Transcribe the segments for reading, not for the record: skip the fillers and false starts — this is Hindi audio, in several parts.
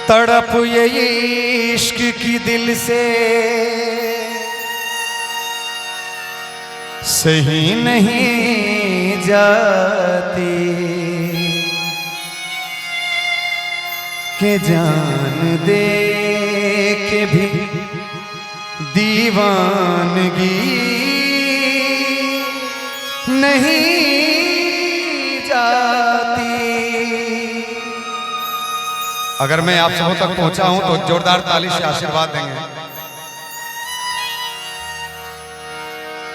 तड़प ये इश्क की दिल से सही नहीं जाती कि जान दे के भी दीवानगी नहीं जाती। अगर मैं आप सबों तक पहुंचा हूं तो जोरदार ताली से आशीर्वाद देंगे।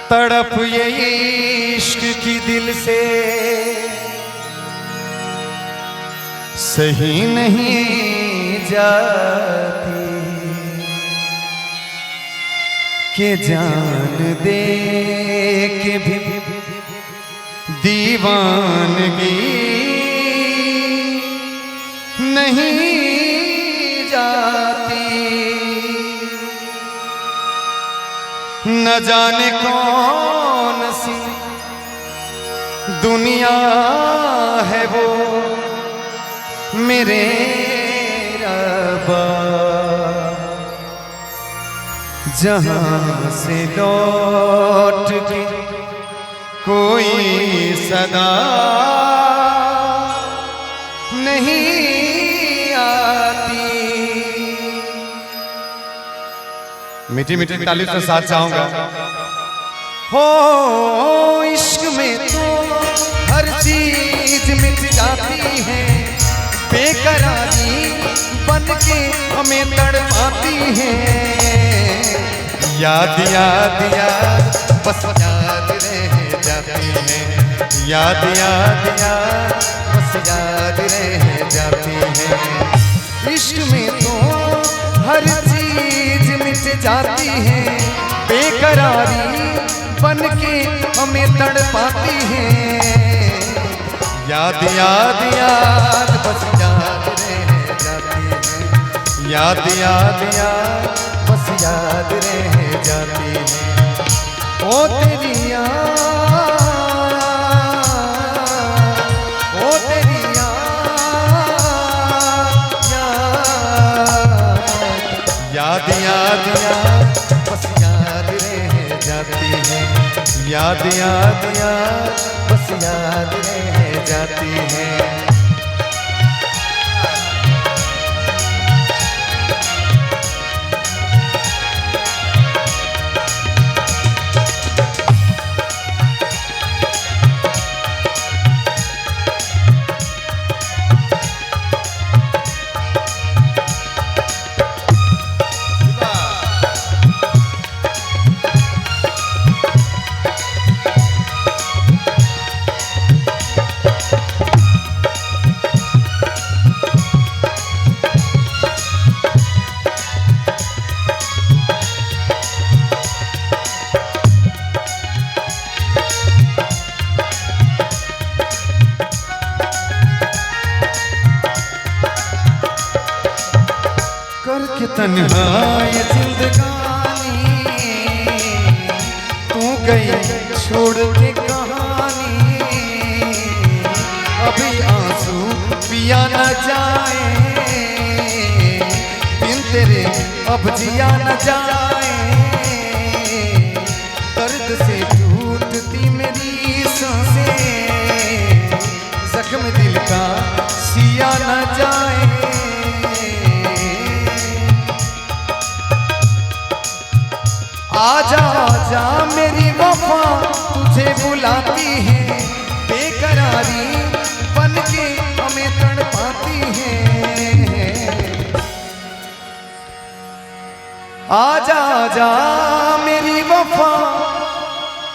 तड़प ये इश्क की दिल से सही नहीं जाती कि जान दे के भी दीवानगी नहीं जाती। न जाने कौन सी दुनिया है वो मेरे रब्बा जहां से लौट के कोई सदा नहीं आती। मीठी मीठी ताली से साथ चाहूंगा। हो इश्क में तो हर चीज मिट जाती है, बेकरारी बन के हमें तड़पाती है। याद याद याद बस याद रह जाती है, याद याद याद बस याद रह जाती है। इश्क में तो हर चीज मिट जाती है, बेकरारी बन के हमें तड़पाती है। याद याद याद बस याद रह जाती है, याद याद याद बस याद रह जाती है। ओ तेरी याद, ओ तेरी याद, याद याद बस याद रह जाती है, याद याद याद बस याद रह जाती है। करके तन्हाई जिंदगानी तू गई छोड़ के कहानी। अभी आंसू पिया न जाए बिन तेरे, अब जिया न जाए। दर्द से टूटती मेरी सांसें, जख्म दिल का सिया न जाए। आजा आजा मेरी वफा तुझे बुलाती है, बेकरारी बन के हमें तड़पाती है। आजा आजा मेरी वफा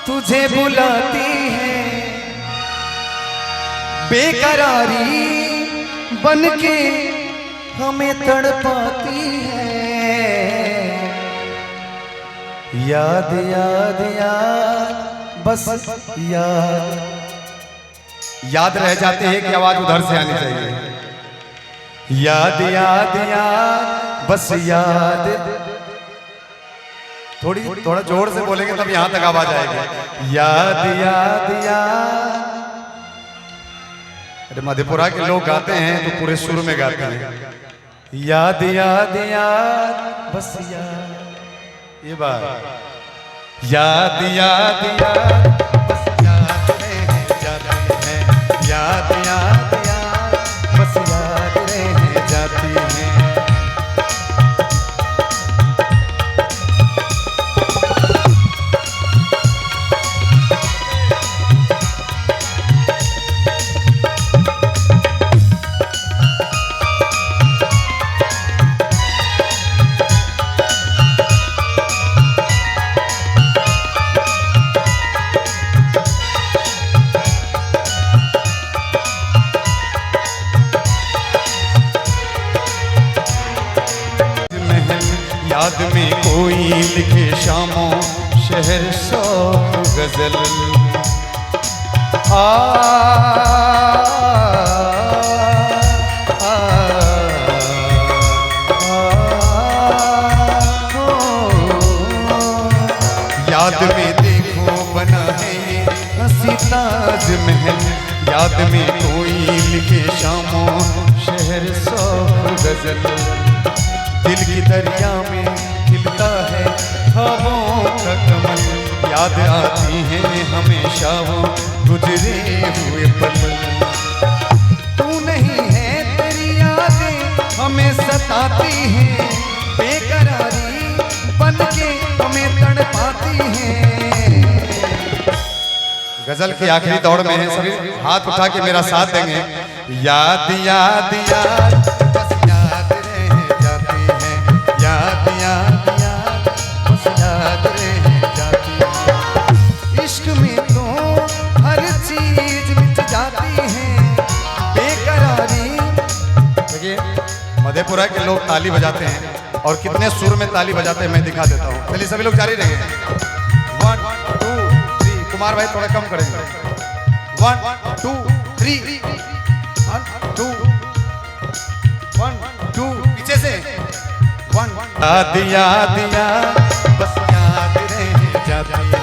तुझे बुलाती है, बेकरारी बन के हमें तड़पाती है। याद याद याद बस याद, याद रह जाते हैं कि आवाज उधर से आनी चाहिए। याद याद याद बस याद, थोड़ा जोर से बोलेंगे तब यहां तक आवाज आएगी। याद याद याद। अरे मधेपुरा के लोग गाते हैं तो पूरे सुर में गाते हैं। याद याद याद बस याद, ये बात याद याद याद बस याद रह जाती है, याद याद याद बस याद रह जाती है। याद में कोई लिखे शामों शहर शौक गजल, आ, आ, याद में देखो बना है ये हंसी ताजमहल, याद में कोई लिखे शामों शहर शौक गजल, दिल की दरिया में खिलता है ख्वाबों का कमल, याद आती हैं हमेशा वो गुजरे हुए पल। तू नहीं है तेरी यादें हमें सताती हैं, बेकरारी बन के हमें तड़पाती हैं। गजल की आखिरी दौड़ में है, सभी हाथ उठा के मेरा साथ देंगे। याद याद याद मधेपुरा के लोग ताली बजाते हैं और कितने सुर में ताली बजाते हैं मैं दिखा देता हूँ। चलिए सभी लोग जारी रहेंगे। 1 2 3, कुमार भाई थोड़ा कम करेंगे। 1 2 3, 1 2 1 2, पीछे से 1 याद याद याद बस याद रह जाती है।